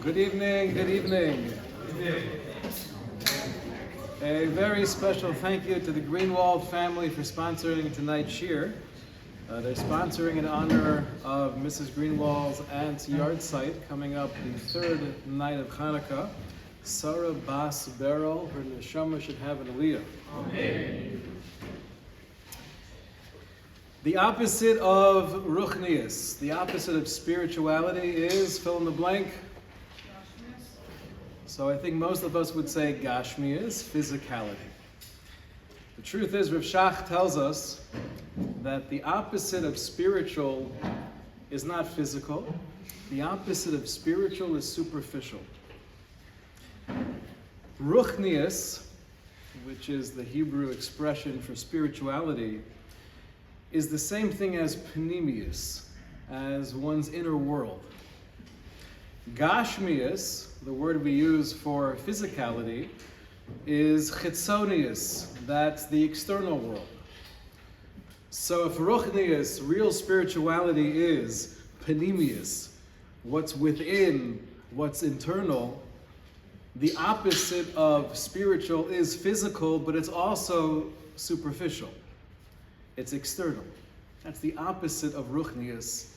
Good evening, good evening. A very special thank you to the Greenwald family for sponsoring tonight's Shiur. They're sponsoring in honor of Mrs. Greenwald's aunt's yard site coming up the third night of Chanukah. Sarah Bas Beryl, her neshama should have an aliyah. Amen. The opposite of ruchnius, the opposite of spirituality is fill in the blank. So I think most of us would say gashmius, physicality. The truth is, Rav Shach tells us that the opposite of spiritual is not physical. The opposite of spiritual is superficial. Ruchnius, which is the Hebrew expression for spirituality, is the same thing as panemius, as one's inner world. Gashmius, the word we use for physicality, is chitzonius, that's the external world. So if ruchnius, real spirituality, is panemius, what's within, what's internal, the opposite of spiritual is physical, but it's also superficial. It's external. That's the opposite of ruchnius,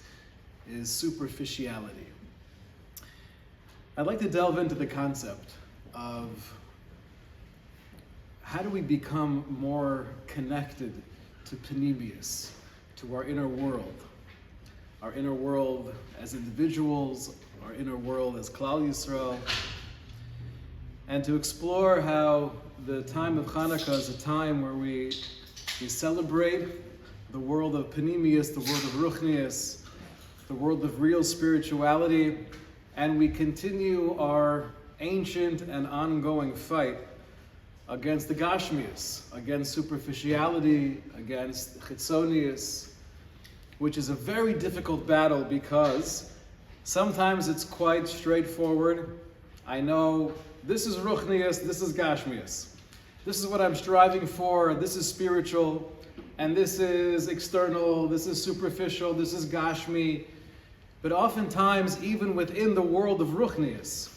is superficiality. I'd like to delve into the concept of how do we become more connected to panemius, to our inner world as individuals, our inner world as Klal Yisrael, and to explore how the time of Chanukah is a time where we celebrate the world of panemius, the world of ruchnius, the world of real spirituality, and we continue our ancient and ongoing fight against the gashmius, against superficiality, against chitzonius, which is a very difficult battle because sometimes it's quite straightforward. I know this is ruchnius, this is gashmius. This is what I'm striving for, this is spiritual, and this is external, this is superficial, this is gashmi. But oftentimes, even within the world of ruchnius,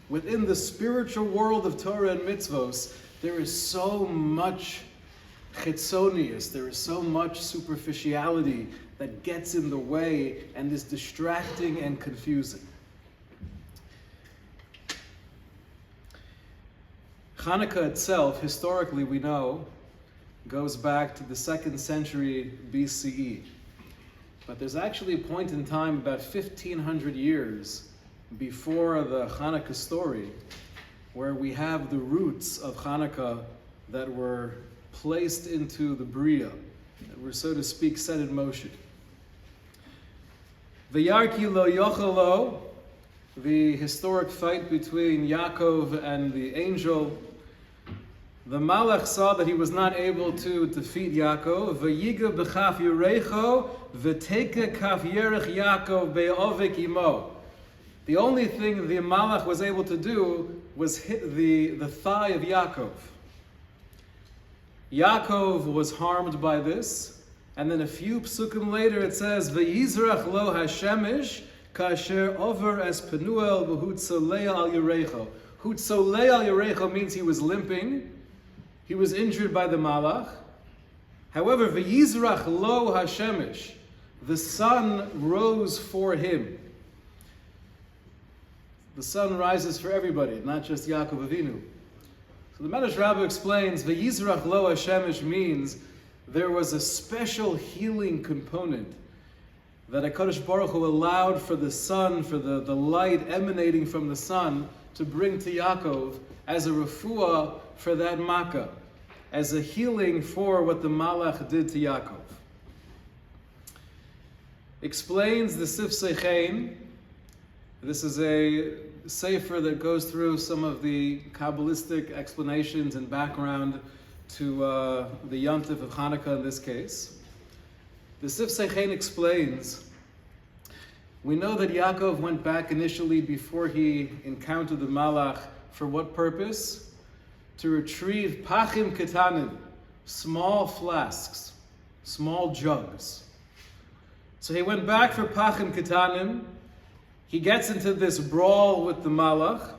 within the spiritual world of Torah and mitzvos, there is so much chitzonius, there is so much superficiality that gets in the way and is distracting and confusing. Chanukah itself, historically we know, goes back to the 2nd century BCE. But there's actually a point in time about 1,500 years before the Chanukah story where we have the roots of Chanukah that were placed into the Bria, that were, so to speak, set in motion. V'yarki lo yochelo, the historic fight between Yaakov and the angel. The Malach saw that he was not able to defeat Yaakov. V'yiga b'chaf Yerecho, v'teka kaf Yerech Yaakov be'ovek imo. The only thing the Malach was able to do was hit the thigh of Yaakov. Yaakov was harmed by this, and then a few psukim later it says, V'yizrach lo hashemish, kasher over es penuel v'hutzolei al Yerecho. Hutzolei al Yerecho means he was limping. He was injured by the Malach. However, v'yizrach lo hashemish, the sun rose for him. The sun rises for everybody, not just Yaakov Avinu. So the Medrash Rabbah explains, v'yizrach lo hashemish means there was a special healing component that HaKadosh Baruch Hu allowed for the sun, for the light emanating from the sun, to bring to Yaakov as a refuah for that makkah, as a healing for what the Malach did to Yaakov. Explains the Sif Sechein. This is a sefer that goes through some of the Kabbalistic explanations and background to the Yontif of Chanukah in this case. The Sif Sechein explains, we know that Yaakov went back initially before he encountered the Malach. For what purpose? To retrieve pachim ketanim, small flasks, small jugs. So he went back for pachim ketanim, he gets into this brawl with the Malach.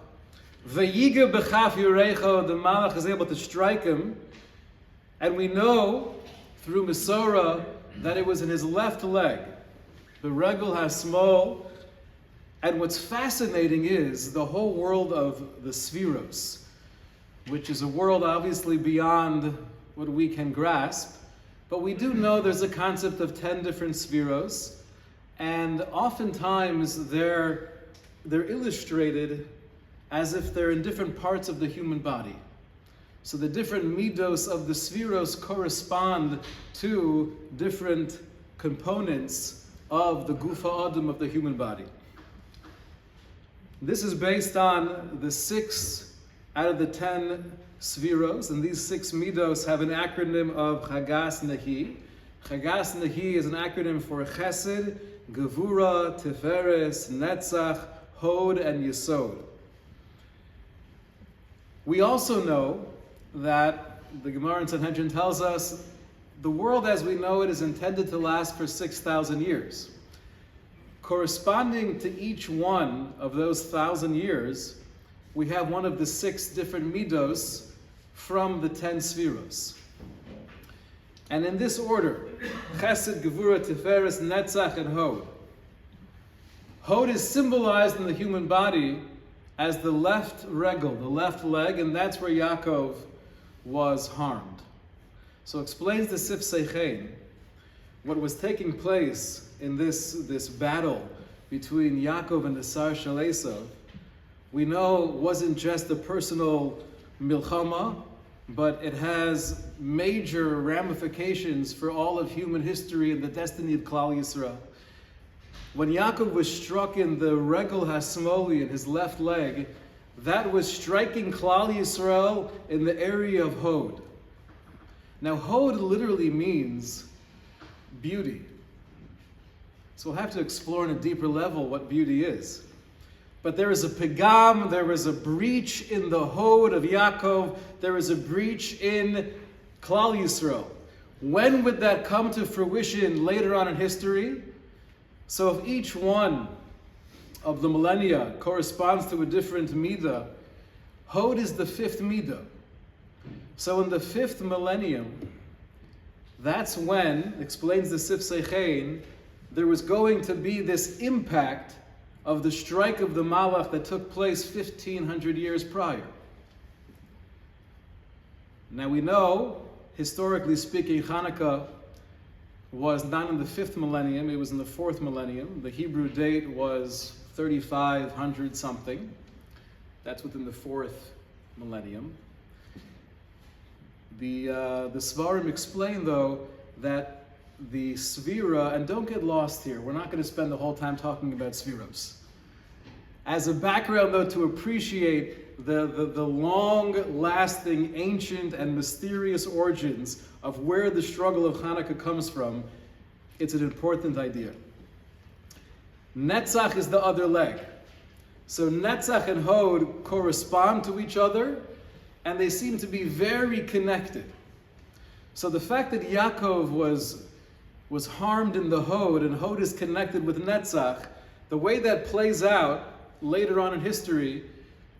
Vayiga b'chaf yurecho, the Malach is able to strike him. And we know through Masorah that it was in his left leg. The regel has small. And what's fascinating is the whole world of the Spheros, which is a world obviously beyond what we can grasp. But we do know there's a concept of 10 different Spheros. And oftentimes they're illustrated as if they're in different parts of the human body. So the different midos of the Spheros correspond to different components of the Gufa Adam of the human body. This is based on the 6 out of the 10 Spheros, and these 6 midos have an acronym of Chagas Nahi. Chagas Nahi is an acronym for Chesed, Gevura, Tiferes, Netzach, Hod, and Yesod. We also know that the Gemara in Sanhedrin tells us the world as we know it is intended to last for 6,000 years. Corresponding to each one of those 1,000 years, we have one of the 6 different midos from the 10 Spheros. And in this order, Chesed, Gevura, Tiferes, Netzach, and Hod. Hod is symbolized in the human body as the left regel, the left leg, and that's where Yaakov was harmed. So explains the Sif Seichein what was taking place in this battle between Yaakov and the Sar Shel Esav. We know it wasn't just a personal milchama, but it has major ramifications for all of human history and the destiny of Klal Yisrael. When Yaakov was struck in the regel hasmoli, in his left leg, that was striking Klal Yisrael in the area of Hod. Now Hod literally means beauty. So we'll have to explore on a deeper level what beauty is. But there is a pegam, there is a breach in the Hod of Yaakov, there is a breach in Klal Yisrael. When would that come to fruition later on in history? So if each one of the millennia corresponds to a different midah, Hod is the 5th midah. So in the 5th millennium, that's when, explains the Sif Seichein, there was going to be this impact of the strike of the Malach that took place 1,500 years prior. Now we know, historically speaking, Chanukah was not in the 5th millennium, it was in the 4th millennium. The Hebrew date was 3,500 something. That's within the 4th millennium. The Svarim explain, though, that the Svira, and don't get lost here, we're not going to spend the whole time talking about Sviros. As a background, though, to appreciate the long-lasting, ancient, and mysterious origins of where the struggle of Chanukah comes from, it's an important idea. Netzach is the other leg. So Netzach and Hod correspond to each other, and they seem to be very connected. So the fact that Yaakov was harmed in the Hod, and Hod is connected with Netzach, the way that plays out later on in history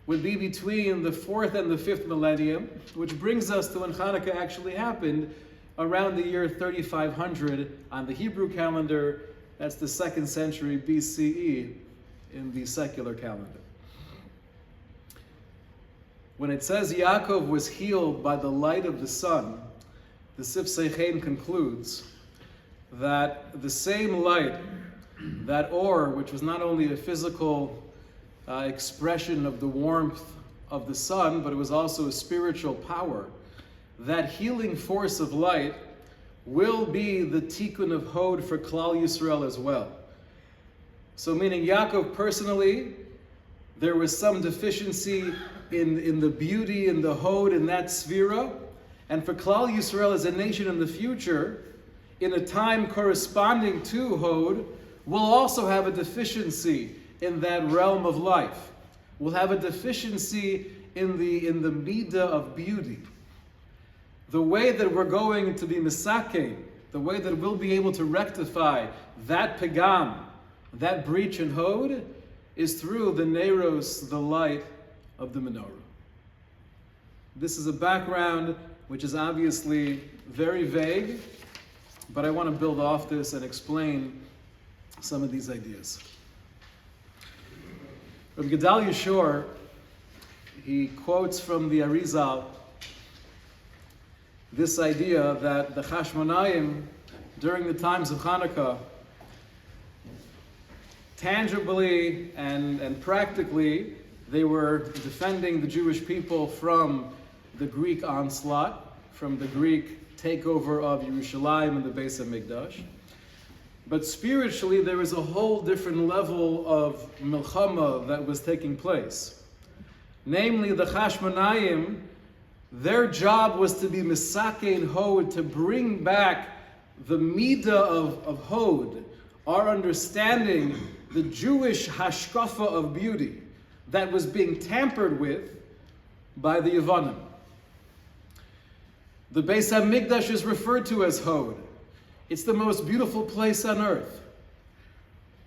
would be between the 4th and the 5th millennium, which brings us to when Chanukah actually happened around the year 3500 on the Hebrew calendar. That's the 2nd century BCE in the secular calendar. When it says Yaakov was healed by the light of the sun, the Sif Seichein concludes that the same light, that or, which was not only a physical expression of the warmth of the sun, but it was also a spiritual power, that healing force of light will be the tikkun of Hod for Klal Yisrael as well. So meaning Yaakov personally, there was some deficiency in the beauty, in the Hod, in that sphera, and for Klal Yisrael as a nation in the future, in a time corresponding to Hod, we'll also have a deficiency in that realm of life. We'll have a deficiency in the midah of beauty. The way that we're going to be misake, the way that we'll be able to rectify that pegam, that breach in Hod, is through the Neiros, the light of the menorah. This is a background which is obviously very vague, but I want to build off this and explain some of these ideas. Rabbi Gedalia Shiur, he quotes from the Arizal this idea that the Chashmonayim, during the times of Chanukah, tangibly and practically, they were defending the Jewish people from the Greek onslaught, from the Greek takeover of Yerushalayim and the Beis HaMikdash. But spiritually, there was a whole different level of milchama that was taking place. Namely, the Chashmonayim, their job was to be misakein hod, to bring back the midah of hod, our understanding, the Jewish hashkafa of beauty that was being tampered with by the Yevanim. The Beis HaMikdash is referred to as hod. It's the most beautiful place on earth.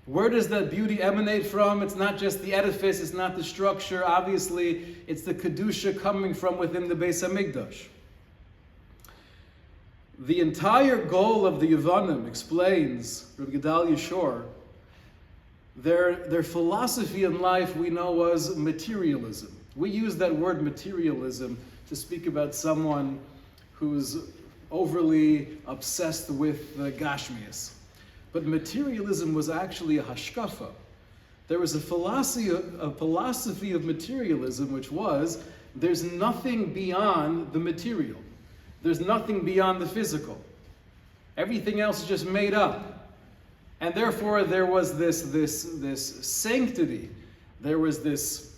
Where does that beauty emanate from? It's not just the edifice, it's not the structure. Obviously, it's the Kedusha coming from within the Beis HaMikdash. The entire goal of the Yevanim, explains Rabbi Gedalia Shiur, their philosophy in life we know was materialism. We use that word materialism to speak about someone who's overly obsessed with the Gashmias. But materialism was actually a hashkafa. There was a philosophy of materialism which was, there's nothing beyond the material. There's nothing beyond the physical. Everything else is just made up. And therefore there was this sanctity. There was this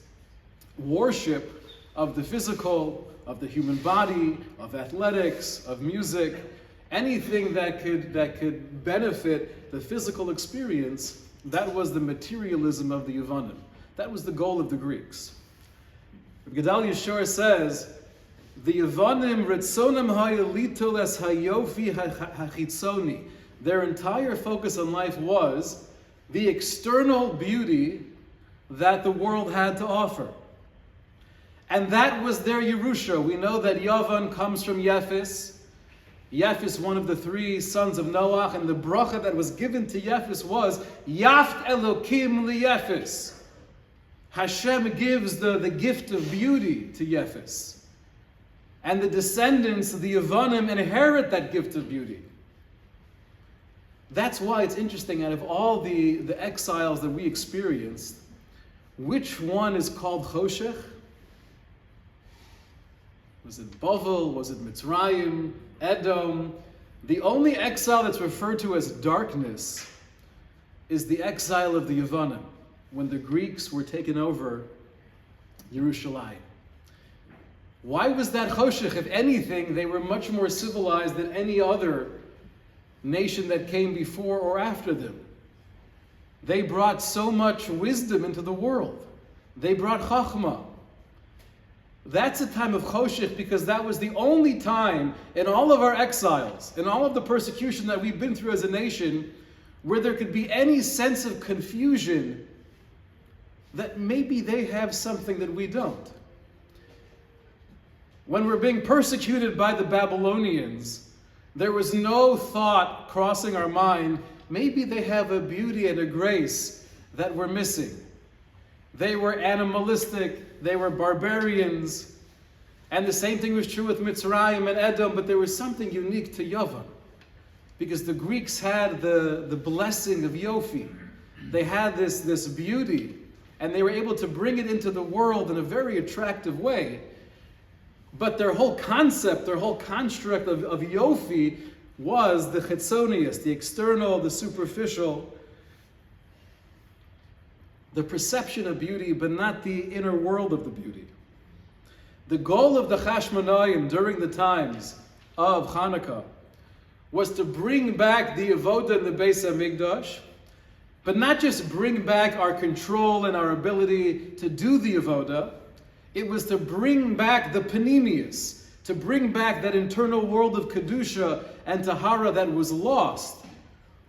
worship of the physical, of the human body, of athletics, of music, anything that could benefit the physical experience. That was the materialism of the Yevanim. That was the goal of the Greeks. Gedalia Shiur says, the Yevanim ritzonam hayalitol es hayofi hachitzoni. Their entire focus on life was the external beauty that the world had to offer. And that was their Yerusha. We know that Yavan comes from Yefis. Yefis, one of the three sons of Noach, and the bracha that was given to Yefis was Yaft Elokim liyefis. Hashem gives the gift of beauty to Yefis. And the descendants of the Yevanim inherit that gift of beauty. That's why it's interesting, out of all the exiles that we experienced, which one is called Choshech? Was it Bavel? Was it Mitzrayim? Edom? The only exile that's referred to as darkness is the exile of the Yevanim, when the Greeks were taken over Yerushalayim. Why was that Choshech? If anything, they were much more civilized than any other nation that came before or after them. They brought so much wisdom into the world. They brought Chachma. That's a time of Choshech because that was the only time in all of our exiles, in all of the persecution that we've been through as a nation, where there could be any sense of confusion that maybe they have something that we don't. When we're being persecuted by the Babylonians, there was no thought crossing our mind, maybe they have a beauty and a grace that we're missing. They were animalistic, they were barbarians, and the same thing was true with Mitzrayim and Edom, but there was something unique to Yavan, because the Greeks had the blessing of Yofi. They had this beauty, and they were able to bring it into the world in a very attractive way. But their whole concept, their whole construct of Yofi was the chitzonius, the external, the superficial, the perception of beauty, but not the inner world of the beauty. The goal of the Chashmonayim during the times of Chanukah was to bring back the avodah in the Beis HaMikdash, but not just bring back our control and our ability to do the avodah. It was to bring back the panemius, to bring back that internal world of Kedusha and Tahara that was lost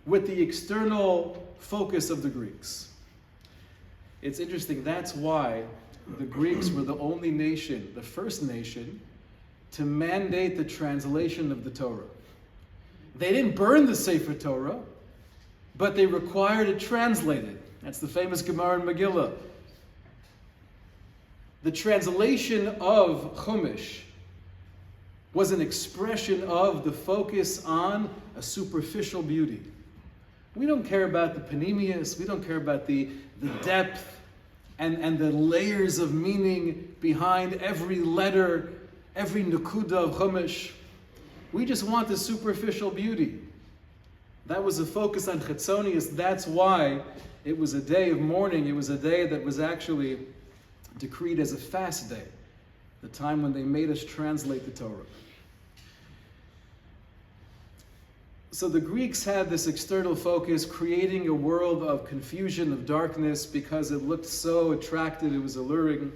with the external focus of the Greeks. It's interesting, that's why the Greeks were the only nation, the first nation, to mandate the translation of the Torah. They didn't burn the Sefer Torah, but they required it translated. That's the famous Gemara in Megillah. The translation of Chumash was an expression of the focus on a superficial beauty. We don't care about the panemius, we don't care about the depth and the layers of meaning behind every letter, every nakuda of Chumash. We just want the superficial beauty. That was the focus on Chetzonius. That's why it was a day of mourning. It was a day that was actually decreed as a fast day, the time when they made us translate the Torah. So the Greeks had this external focus, creating a world of confusion, of darkness, because it looked so attractive, it was alluring.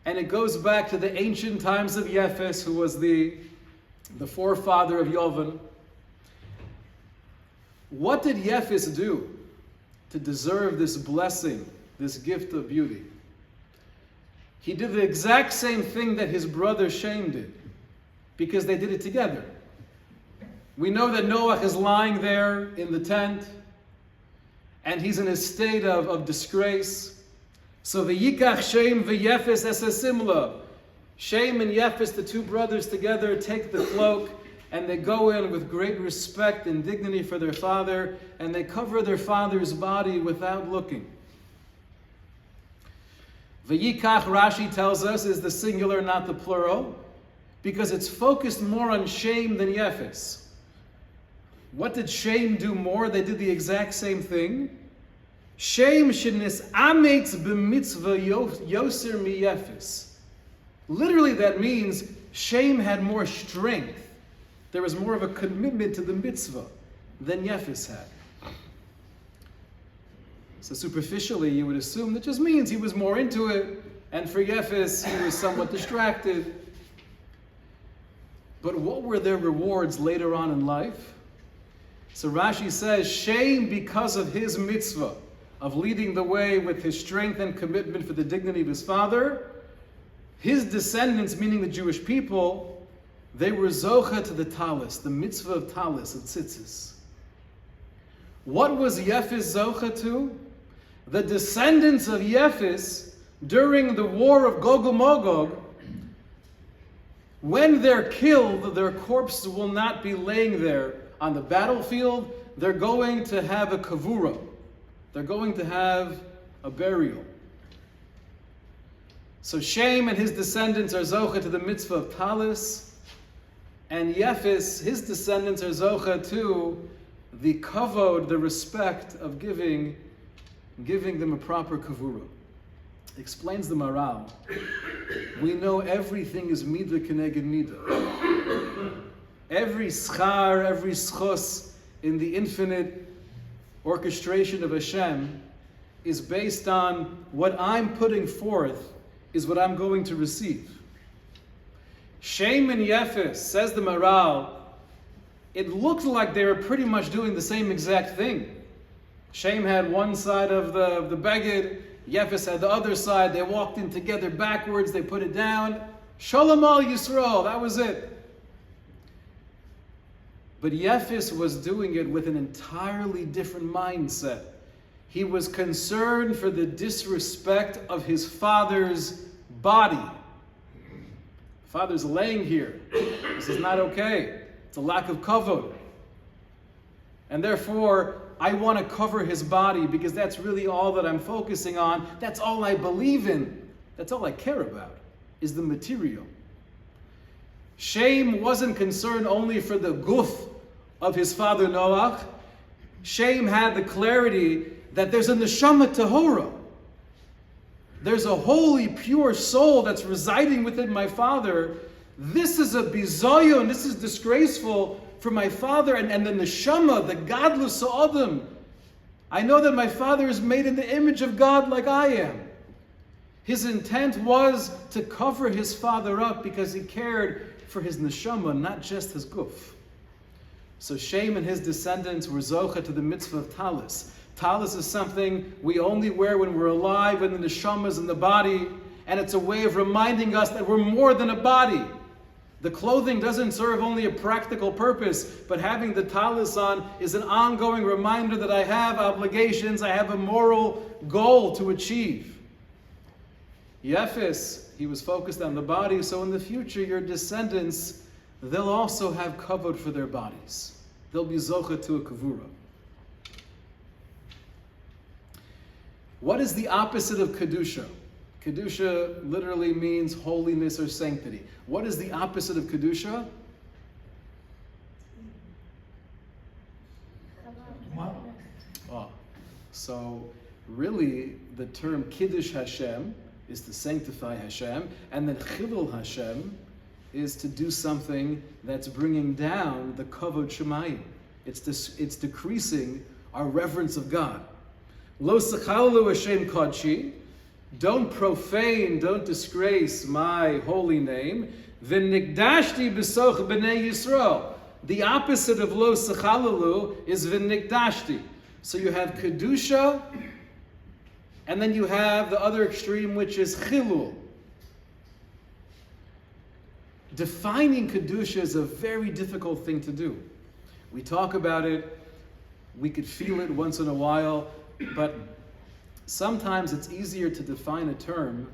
And it goes back to the ancient times of Yefes, who was the forefather of Yovan. What did Yefes do to deserve this blessing, this gift of beauty? He did the exact same thing that his brother Shem did, because they did it together. We know that Noah is lying there in the tent, and he's in a state of disgrace. So v'yikach Shem v'Yefes es simla. Shem and Yefes, the two brothers together, take the cloak, and they go in with great respect and dignity for their father, and they cover their father's body without looking. V'yikach, Rashi tells us, is the singular, not the plural, because it's focused more on Shem than Yefes. What did Shem do more? They did the exact same thing. Shem shenis ametz b'mitzvah yoser mi Yefes. Literally that means Shem had more strength. There was more of a commitment to the mitzvah than Yefes had. So superficially, you would assume that just means he was more into it, and for Yefes, he was somewhat distracted. But what were their rewards later on in life? So Rashi says, Shem, because of his mitzvah, of leading the way with his strength and commitment for the dignity of his father, his descendants, meaning the Jewish people, they were zocha to the talis, the mitzvah of talis, of tzitzis. What was Yefes zocha to? The descendants of Yefes, during the war of Gog and Magog, when they're killed, their corpses will not be laying there on the battlefield. They're going to have a kavura. They're going to have a burial. So Shem and his descendants are zocha to the mitzvah of talis, and Yefes, his descendants, are zocha to the kavod, the respect of giving them a proper kavura. Explains the Maral. We know everything is midah keneged midah. Every schar, every schos in the infinite orchestration of Hashem is based on what I'm putting forth is what I'm going to receive. Shem and Yefes, says the Maral, it looked like they were pretty much doing the same exact thing. Shem had one side of the beged, Yefes had the other side. They walked in together backwards, they put it down. Shalom al Yisrael, that was it. But Yefes was doing it with an entirely different mindset. He was concerned for the disrespect of his father's body. Father's laying here. This is not okay. It's a lack of kavod. And therefore, I want to cover his body because that's really all that I'm focusing on. That's all I believe in. That's all I care about, is the material. Shem wasn't concerned only for the guf of his father Noach. Shem had the clarity that there's a neshama tahora. There's a holy, pure soul that's residing within my father. This is a bizayon, this is disgraceful for my father and the neshama, the godless Adam. I know that my father is made in the image of God like I am. His intent was to cover his father up because he cared for his neshama, not just his guf. So Shem and his descendants were zocha to the mitzvah of talis. Talis is something we only wear when we're alive, when the neshama is in the body, and it's a way of reminding us that we're more than a body. The clothing doesn't serve only a practical purpose, but having the talis on is an ongoing reminder that I have obligations, I have a moral goal to achieve. Yefes, he was focused on the body, so in the future your descendants, they'll also have kavod for their bodies. They'll be zocha to a kavura. What is the opposite of kedusha? Kedusha literally means holiness or sanctity. What is the opposite of kedusha? Oh, so really the term kiddush Hashem is to sanctify Hashem, and then chilul Hashem is to do something that's bringing down the kavod shemayim. It's decreasing our reverence of God. Lo sechalu Hashem kodshi. Don't profane, don't disgrace my holy name. V'nigdashti b'soch b'nei Yisrael. The opposite of lo sechalalu is v'nigdashti. So you have kedusha, and then you have the other extreme, which is chilul. Defining kedusha is a very difficult thing to do. We talk about it, we could feel it once in a while, but sometimes it's easier to define a term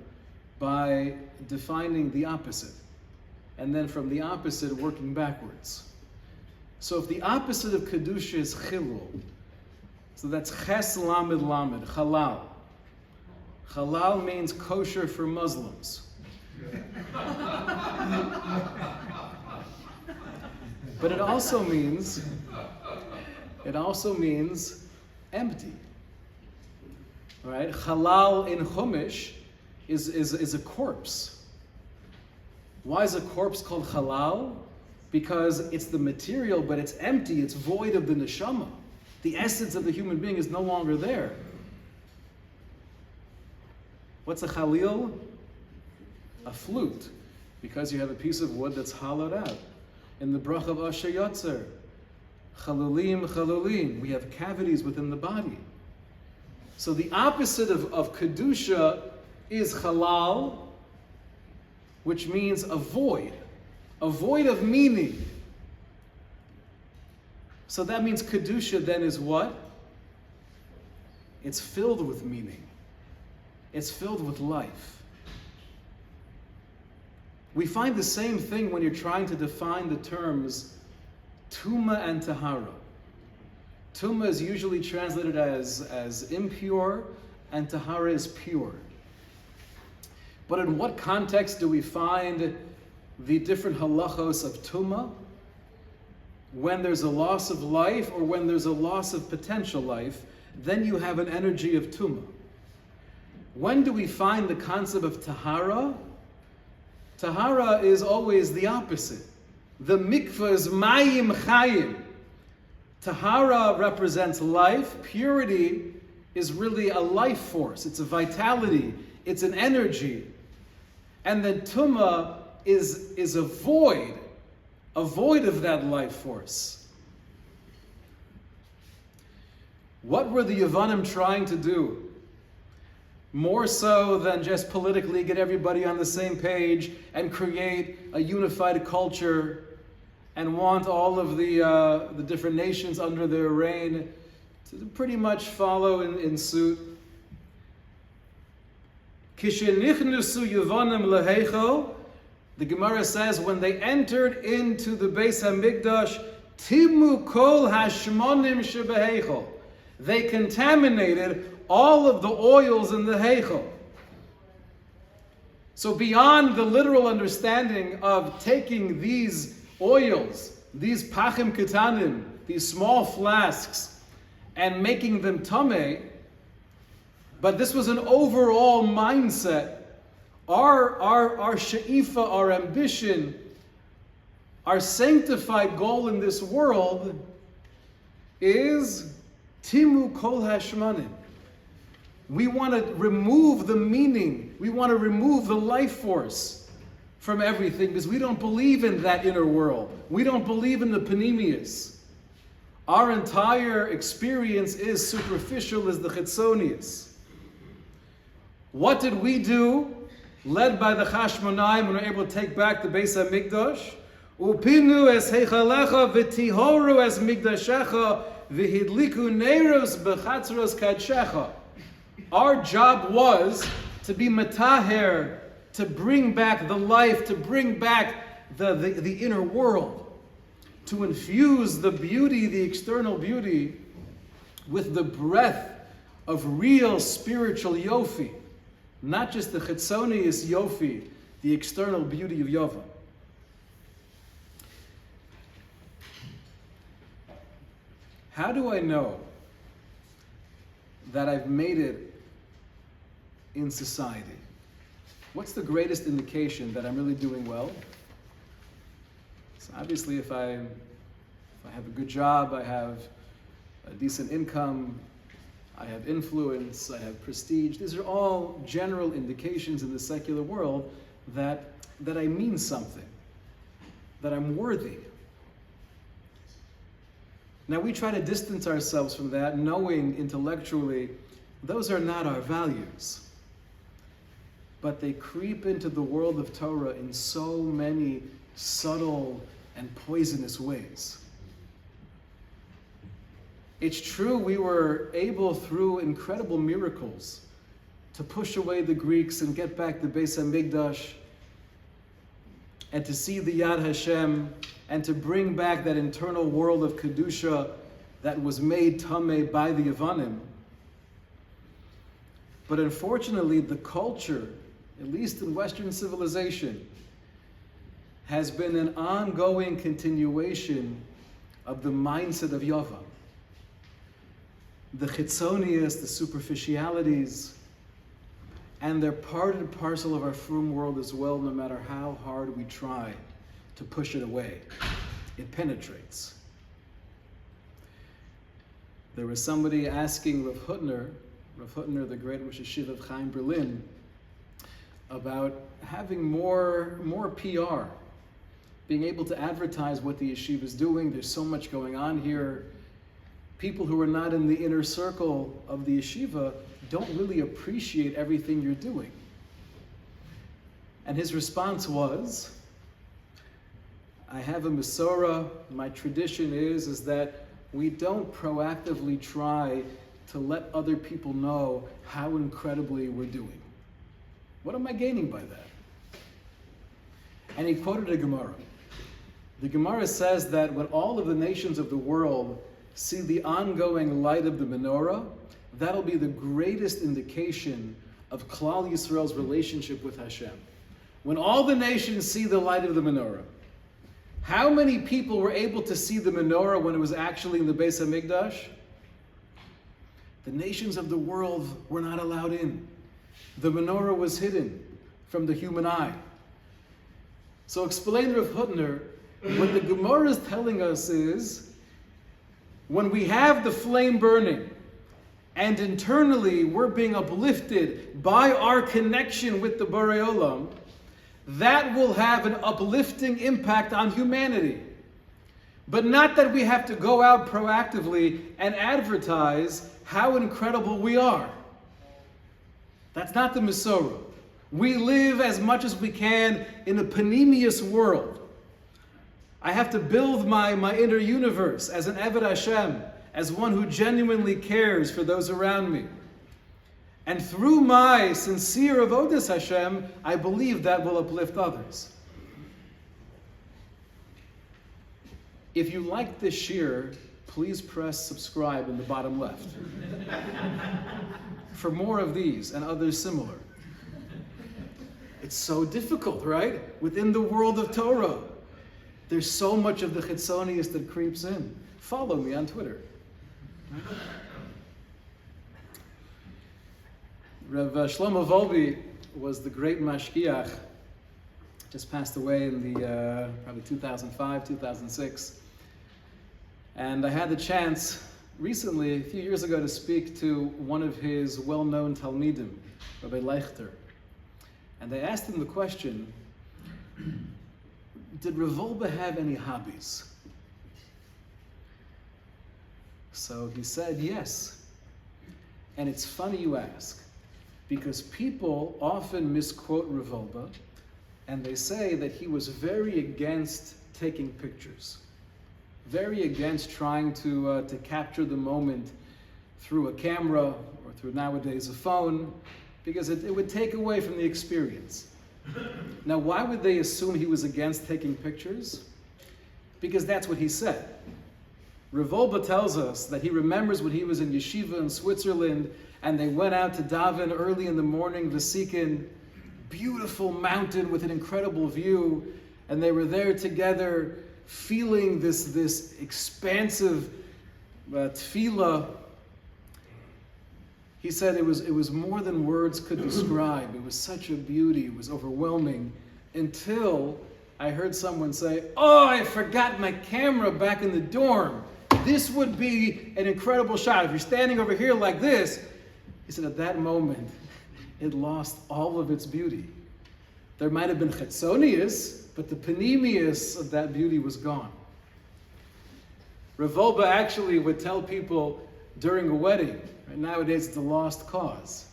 by defining the opposite, and then from the opposite working backwards. So if the opposite of kedusha is chilul, so that's ches lamed lamed, halal. Halal means kosher for Muslims. But it also means empty. Right? Halal in Chumash is a corpse. Why is a corpse called halal? Because it's the material, but it's empty, it's void of the neshama. The essence of the human being is no longer there. What's a chalil? A flute, because you have a piece of wood that's hollowed out. In the brach of Asher Yotzer, chalulim, chalulim, we have cavities within the body. So the opposite of kedusha is halal, which means a void of meaning. So that means kedusha then is what? It's filled with meaning. It's filled with life. We find the same thing when you're trying to define the terms tuma and tahara. Tuma is usually translated as impure, and tahara is pure. But in what context do we find the different halachos of tuma? When there's a loss of life or when there's a loss of potential life, then you have an energy of tuma. When do we find the concept of tahara? Tahara is always the opposite. The mikvah is mayim chayim. Tahara represents life. Purity is really a life force. It's a vitality. It's an energy. And then tumah is a void of that life force. What were the Yavanim trying to do? More so than just politically get everybody on the same page and create a unified culture and want all of the different nations under their reign to pretty much follow in suit. Kishenichnusu Yavanim leheichel, the Gemara says, when they entered into the Beis HaMikdash, timu kol hashmonim shebeheichel, they contaminated all of the oils in the heichel. So beyond the literal understanding of taking these oils, these pachim ketanim, these small flasks, and making them tameh, but this was an overall mindset. Our she'ifa, our ambition, our sanctified goal in this world is timu kol hashmanim. We want to remove the meaning. We want to remove the life force from everything because we don't believe in that inner world. We don't believe in the panemius. Our entire experience is superficial as the chitzonius. What did we do, led by the Chashmonaim, when we were able to take back the Beis HaMikdash? Upinu es heichalecha v'tihoru es migdashecha v'hidliku neiros b'chatzros kadshecha. Our job was to be mataher, to bring back the life, to bring back the inner world, to infuse the beauty, the external beauty, with the breath of real spiritual yofi, not just the chitzonius yofi, the external beauty of Yova. How do I know that I've made it in society? What's the greatest indication that I'm really doing well? So obviously, if I have a good job, I have a decent income, I have influence, I have prestige. These are all general indications in the secular world that I mean something, that I'm worthy. Now we try to distance ourselves from that, knowing intellectually those are not our values. But they creep into the world of Torah in so many subtle and poisonous ways. It's true we were able, through incredible miracles, to push away the Greeks and get back the Beis HaMikdash, and to see the Yad Hashem, and to bring back that internal world of Kedusha that was made Tameh by the Yevanim. But unfortunately, the culture, at least in Western civilization, has been an ongoing continuation of the mindset of Yava. The chitzonias, the superficialities, and they're part and parcel of our frum world as well, no matter how hard we try to push it away. It penetrates. There was somebody asking Rav Hutner, the great Rosh Hashiva of Chaim Berlin, about having more PR, being able to advertise what the yeshiva is doing. There's so much going on here. People who are not in the inner circle of the yeshiva don't really appreciate everything you're doing. And his response was, I have a Masorah. My tradition is that we don't proactively try to let other people know how incredibly we're doing. What am I gaining by that? And he quoted a Gemara. The Gemara says that when all of the nations of the world see the ongoing light of the menorah, that'll be the greatest indication of Klal Yisrael's relationship with Hashem. When all the nations see the light of the menorah, how many people were able to see the menorah when it was actually in the Beis HaMikdash? The nations of the world were not allowed in. The menorah was hidden from the human eye. So explain Rav Hutner, what the Gemara is telling us is, when we have the flame burning, and internally we're being uplifted by our connection with the Borei Olam, that will have an uplifting impact on humanity. But not that we have to go out proactively and advertise how incredible we are. That's not the Masorah. We live as much as we can in a panemius world. I have to build my inner universe as an Eved Hashem, as one who genuinely cares for those around me. And through my sincere avodas Hashem, I believe that will uplift others. If you like this shiur, please press subscribe in the bottom left for more of these and others similar. It's so difficult, right? Within the world of Torah, there's so much of the chitzonius that creeps in. Follow me on Twitter. Rav Shlomo Volbe was the great mashgiach, just passed away in the probably 2005, 2006. And I had the chance recently, a few years ago, to speak to one of his well-known Talmidim, Rabbi Leichter. And they asked him the question, did Rav Volbe have any hobbies? So he said yes. And it's funny you ask, because people often misquote Rav Wolbe, and they say that he was very against taking pictures, very against trying to capture the moment through a camera or through nowadays a phone, because it would take away from the experience. Now, why would they assume he was against taking pictures? Because that's what he said. Rav Wolbe tells us that he remembers when he was in yeshiva in Switzerland, and they went out to daven early in the morning, Vasikin, beautiful mountain with an incredible view, and they were there together, feeling this expansive tefillah. He said it was more than words could describe. It was such a beauty. It was overwhelming, until I heard someone say, "Oh, I forgot my camera back in the dorm. This would be an incredible shot. If you're standing over here like this," he said, at that moment, it lost all of its beauty. There might have been chetzonius, but the panemius of that beauty was gone. Rav Wolbe actually would tell people during a wedding, right? Nowadays it's a lost cause.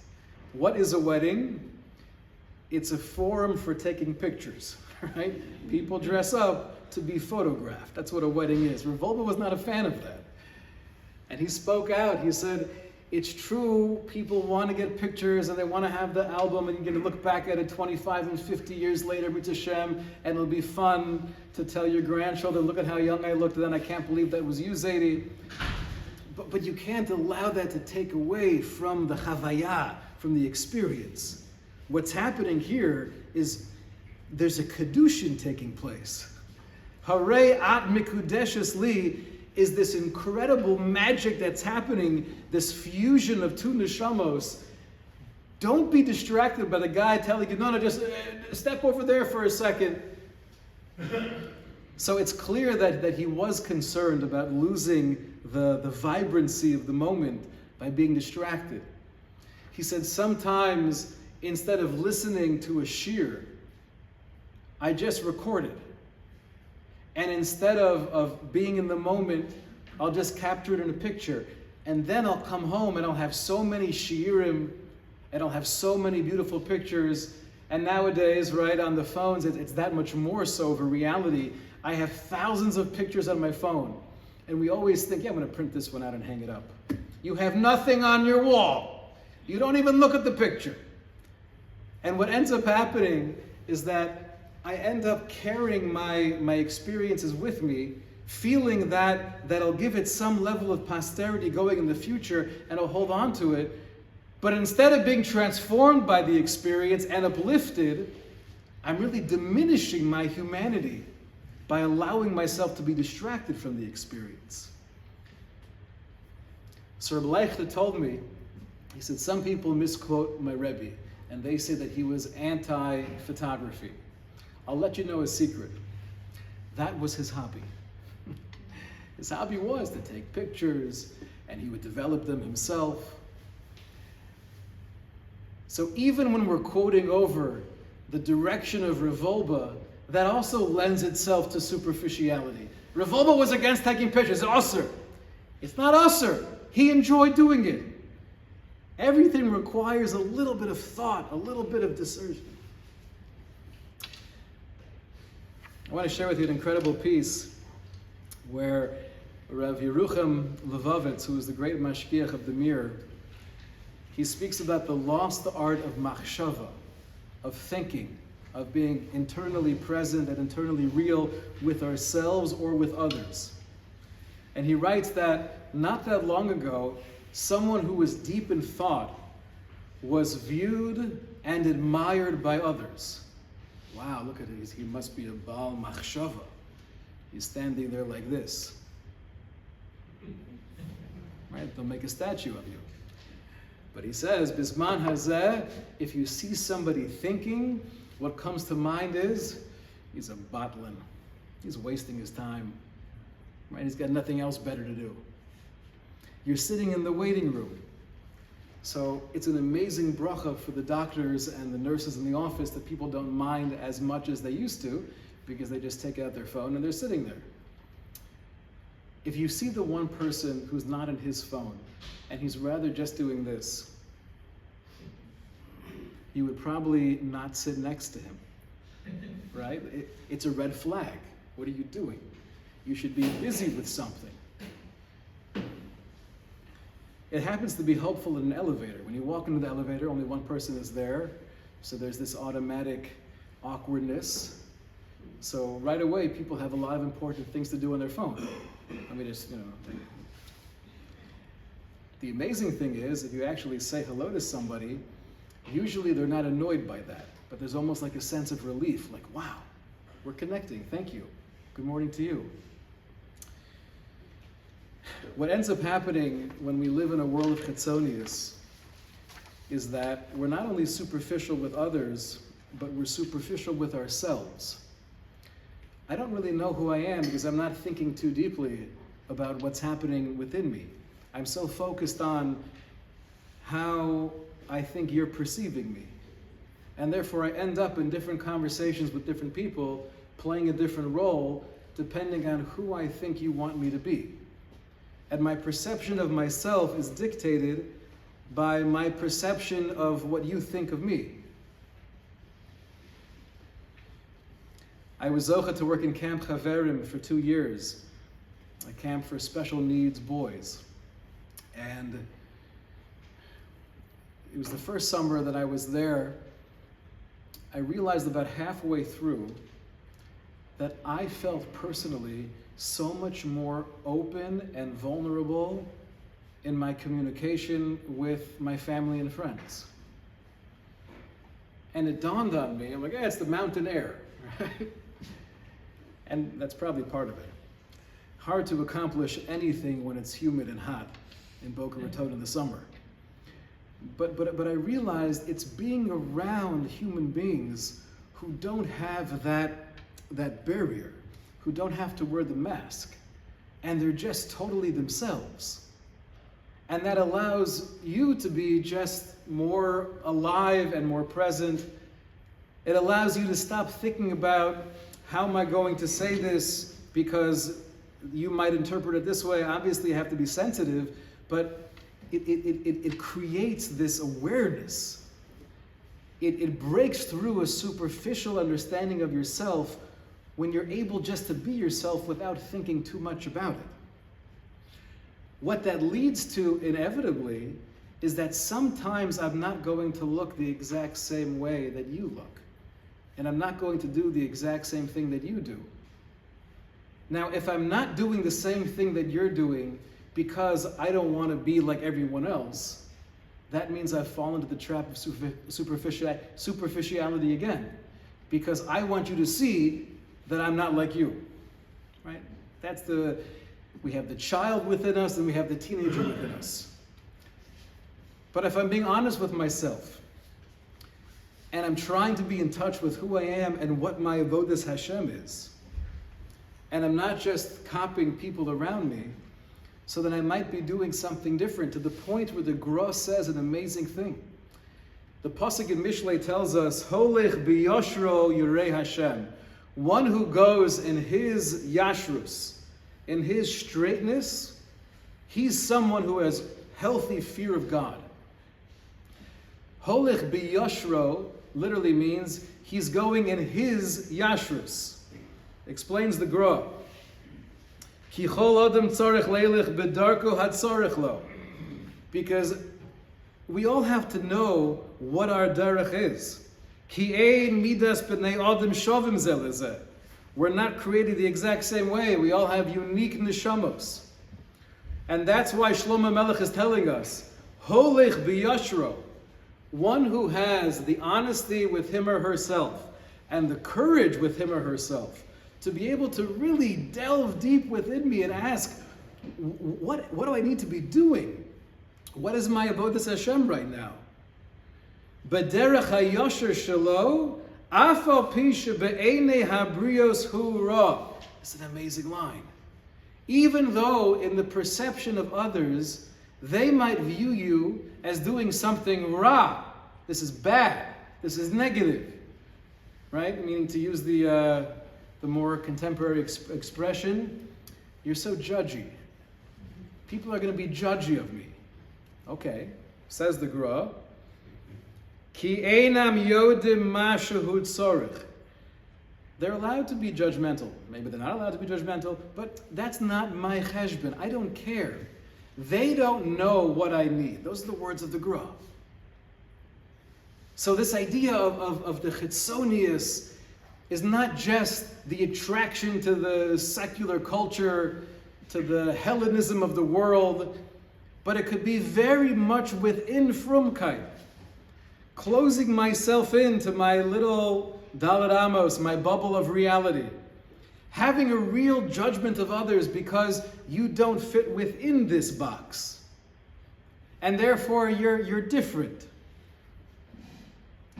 What is a wedding? It's a forum for taking pictures, right? People dress up to be photographed. That's what a wedding is. Rav Wolbe was not a fan of that. And he spoke out. He said, it's true, people want to get pictures and they want to have the album, and you're going to look back at it 25 and 50 years later, B'tz Hashem, and it'll be fun to tell your grandchildren, look at how young I looked then, I can't believe that was you, Zadie. But you can't allow that to take away from the chavaya, from the experience. What's happening here is there's a kedushin taking place. Harei at mikudeshes li is this incredible magic that's happening, this fusion of two neshamos. Don't be distracted by the guy telling you, no, just step over there for a second. So it's clear that he was concerned about losing the vibrancy of the moment by being distracted. He said, sometimes instead of listening to a shiur, I just record it. And instead of being in the moment, I'll just capture it in a picture. And then I'll come home and I'll have so many shiurim, and I'll have so many beautiful pictures. And nowadays, right, on the phones, it's that much more so of a reality. I have thousands of pictures on my phone. And we always think, yeah, I'm going to print this one out and hang it up. You have nothing on your wall. You don't even look at the picture. And what ends up happening is that I end up carrying my experiences with me, feeling that I'll give it some level of posterity going in the future, and I'll hold on to it. But instead of being transformed by the experience and uplifted, I'm really diminishing my humanity by allowing myself to be distracted from the experience. So Reb Leichter told me, he said, some people misquote my Rebbe, and they say that he was anti-photography. I'll let you know a secret. That was his hobby. His hobby was to take pictures, and he would develop them himself. So even when we're quoting over the direction of Rav Wolbe, that also lends itself to superficiality. Rav Wolbe was against taking pictures. It's usur. It's not usur. He enjoyed doing it. Everything requires a little bit of thought, a little bit of discernment. I want to share with you an incredible piece where Rav Yerucham Levovitz, who is the great mashgiach of the Mir, he speaks about the lost art of machshava, of thinking, of being internally present and internally real with ourselves or with others. And he writes that not that long ago, someone who was deep in thought was viewed and admired by others. Wow, look at it. He must be a Baal Machshava. He's standing there like this. Right? They'll make a statue of you. But he says, Bisman Hazeh, if you see somebody thinking, what comes to mind is, he's a botlin. He's wasting his time. Right? He's got nothing else better to do. You're sitting in the waiting room. So it's an amazing bracha for the doctors and the nurses in the office that people don't mind as much as they used to, because they just take out their phone and they're sitting there. if you see the one person who's not on his phone and he's rather just doing this, you would probably not sit next to him, right? It's a red flag. What are you doing? You should be busy with something. It happens to be helpful in an elevator. When you walk into the elevator, only one person is there, so there's this automatic awkwardness. So right away, people have a lot of important things to do on their phone. I mean, the amazing thing is, if you actually say hello to somebody, usually they're not annoyed by that, but there's almost like a sense of relief, like, wow, we're connecting, thank you. Good morning to you. What ends up happening when we live in a world of chitzonius is that we're not only superficial with others, but we're superficial with ourselves. I don't really know who I am because I'm not thinking too deeply about what's happening within me. I'm so focused on how I think you're perceiving me. And therefore I end up in different conversations with different people, playing a different role depending on who I think you want me to be. And my perception of myself is dictated by my perception of what you think of me. I was zocha to work in Camp Chaverim for 2 years, a camp for special needs boys. And it was the first summer that I was there. I realized about halfway through that I felt personally so much more open and vulnerable in my communication with my family and friends. And it dawned on me, I'm like, it's the mountain air, right? And that's probably part of it. Hard to accomplish anything when it's humid and hot in Boca Raton in the summer. But I realized it's being around human beings who don't have that barrier, who don't have to wear the mask, and they're just totally themselves. And that allows you to be just more alive and more present. It allows you to stop thinking about, how am I going to say this, because you might interpret it this way. Obviously you have to be sensitive, but it creates this awareness. It breaks through a superficial understanding of yourself when you're able just to be yourself without thinking too much about it. What that leads to, inevitably, is that sometimes I'm not going to look the exact same way that you look. And I'm not going to do the exact same thing that you do. Now, if I'm not doing the same thing that you're doing because I don't want to be like everyone else, that means I've fallen into the trap of superficiality again. Because I want you to see that I'm not like you, right? We have the child within us and we have the teenager within us. But if I'm being honest with myself, and I'm trying to be in touch with who I am and what my avodas Hashem is, and I'm not just copying people around me, so then I might be doing something different, to the point where the Gra says an amazing thing. The Pasuk in Mishlei tells us, Holech biyoshro yirei Hashem. One who goes in his yashrus, in his straightness, he's someone who has healthy fear of God. Holech biyoshro literally means he's going in his yashrus. Explains the Gra. Ki chol adam tzarech leilech bedarko hatzarech lo. Because we all have to know what our derech is. Ki ein midas b'nei adam shovim ze lezeh. We're not created the exact same way. We all have unique neshamos. And that's why Shlomo Melech is telling us, Holech biyashro, one who has the honesty with him or herself and the courage with him or herself to be able to really delve deep within me and ask, what do I need to be doing? What is my avodas Hashem right now? B'derech hayosher shelo, af al pi shebe'enei habrios hu ra. It's an amazing line. Even though in the perception of others, they might view you as doing something ra. This is bad. This is negative. Right? Meaning, to use the more contemporary expression, You're so judgy. People are going to be judgy of me. Okay, says the Gra. Ki einam yodim ma shehu tzorich. They're allowed to be judgmental. Maybe they're not allowed to be judgmental, but that's not my cheshbon. I don't care. They don't know what I need. Those are the words of the Gra. So this idea of the chitzonius is not just the attraction to the secular culture, to the Hellenism of the world, but it could be very much within frumkeit. Closing myself into my little Dalet Amos, my bubble of reality. Having a real judgment of others because you don't fit within this box. And therefore you're different.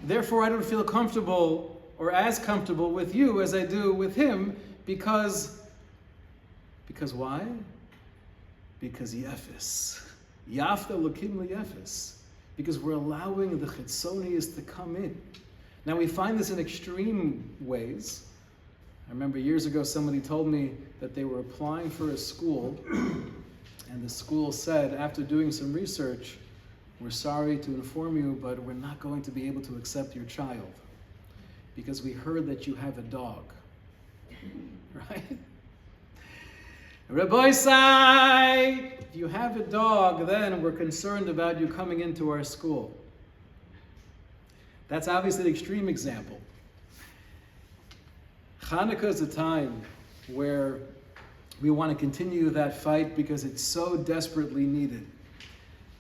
Therefore I don't feel comfortable or as comfortable with you as I do with him because why? Because yefis. Yafta lokim liyefis. Because we're allowing the chitzonius to come in. Now we find this in extreme ways. I remember years ago somebody told me that they were applying for a school and the school said, after doing some research, we're sorry to inform you, but we're not going to be able to accept your child because we heard that you have a dog. Right? Rabbi Sai, if you have a dog, then we're concerned about you coming into our school. That's obviously an extreme example. Chanukah is a time where we want to continue that fight because it's so desperately needed.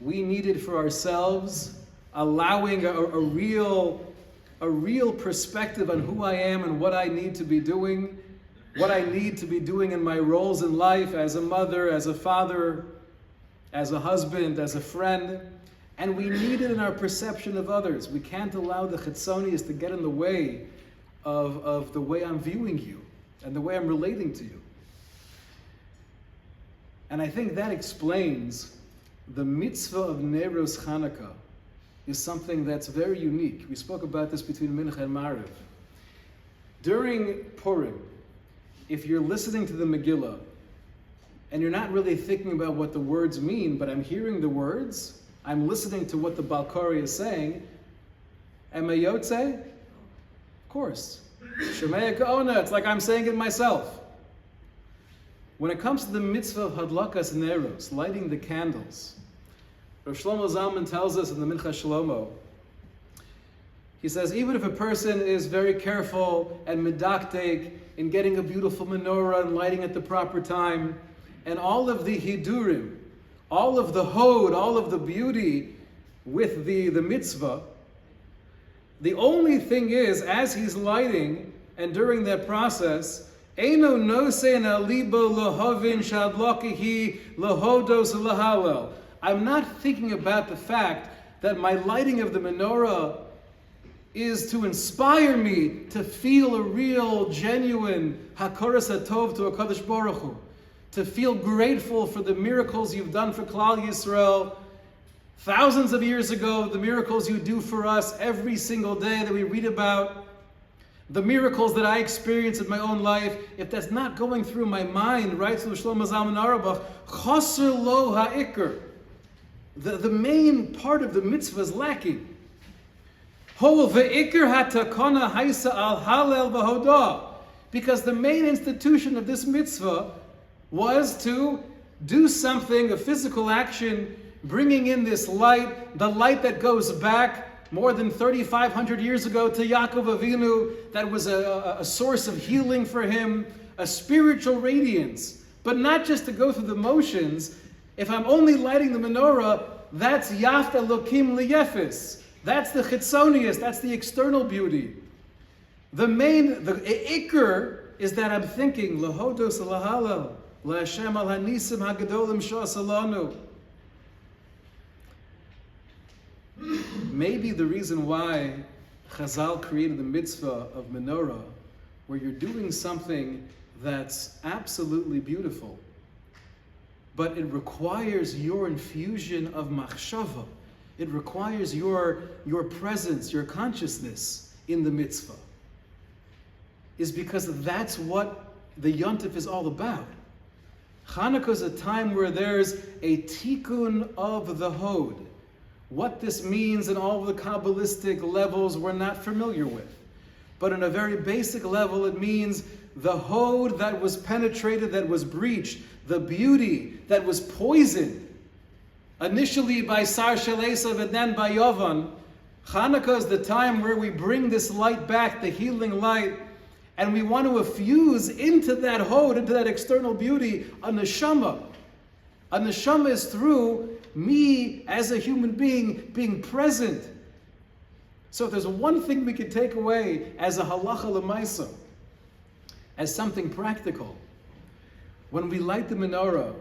We need it for ourselves, allowing a real perspective on who I am and what I need to be doing, what I need to be doing in my roles in life as a mother, as a father, as a husband, as a friend. And we need it in our perception of others. We can't allow the chitzonius to get in the way of the way I'm viewing you and the way I'm relating to you. And I think that explains the mitzvah of Neiros Chanukah is something that's very unique. We spoke about this between Mincha and Mariv. During Purim, if you're listening to the Megillah and you're not really thinking about what the words mean, but I'm hearing the words, I'm listening to what the Balkari is saying, am I yotze? Of course. Shemaya Ka'ona, it's like I'm saying it myself. When it comes to the mitzvah of Hadlakas Neros, lighting the candles, Rav Shlomo Zalman tells us in the Mincha Shlomo, he says, even if a person is very careful and medaktek in getting a beautiful menorah and lighting at the proper time, and all of the hidurim, all of the hod, all of the beauty with the mitzvah, the only thing is, as he's lighting, and during that process, Eino nosein alibo lohovin shadlokihi lohodos lahalel. I'm not thinking about the fact that my lighting of the menorah is to inspire me to feel a real, genuine hakoras hatov to HaKadosh Baruch Hu, to feel grateful for the miracles you've done for Klal Yisrael thousands of years ago, the miracles you do for us every single day that we read about, the miracles that I experience in my own life. If that's not going through my mind, right? So Shlomo Zalman Auerbach, chaser lo ha'ikr. The main part of the mitzvah is lacking. Because the main institution of this mitzvah was to do something, a physical action, bringing in this light, the light that goes back more than 3,500 years ago to Yaakov Avinu, that was a source of healing for him, a spiritual radiance. But not just to go through the motions. If I'm only lighting the menorah, that's Yafta Lokim Liyefis. That's the chitzonius, that's the external beauty. The ikr is that I'm thinking, Lahodos lahalal, La Hashem al hanisim hagadolim shasalanu. Maybe the reason why Chazal created the mitzvah of menorah, where you're doing something that's absolutely beautiful, but it requires your infusion of machshava. It requires your presence, your consciousness in the mitzvah, is because that's what the yontif is all about. Chanukah is a time where there's a tikkun of the hod. What this means in all the Kabbalistic levels we're not familiar with. But on a very basic level, it means the hod that was penetrated, that was breached, the beauty that was poisoned, initially by Sar Shel Esav and then by Yovan. Chanukah is the time where we bring this light back, the healing light, and we want to infuse into that hod, into that external beauty, a neshama. A neshama is through me as a human being present. So if there's one thing we could take away as a halacha l'maisa, as something practical, when we light the menorah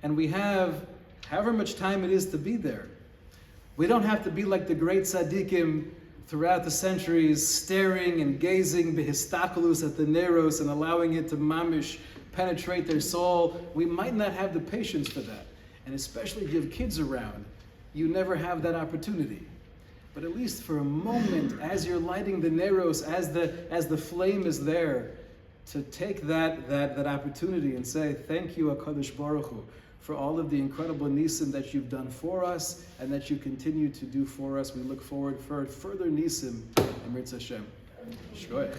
and we have however much time it is to be there, we don't have to be like the great tzaddikim throughout the centuries, staring and gazing behistakulus at the neros and allowing it to mamish penetrate their soul. We might not have the patience for that. And especially if you have kids around, you never have that opportunity. But at least for a moment, as you're lighting the neros, as the flame is there, to take that opportunity and say, thank you, HaKadosh Baruch Hu, for all of the incredible nisim that you've done for us and that you continue to do for us. We look forward for further nisim. Amir Hashem. Shkoyach.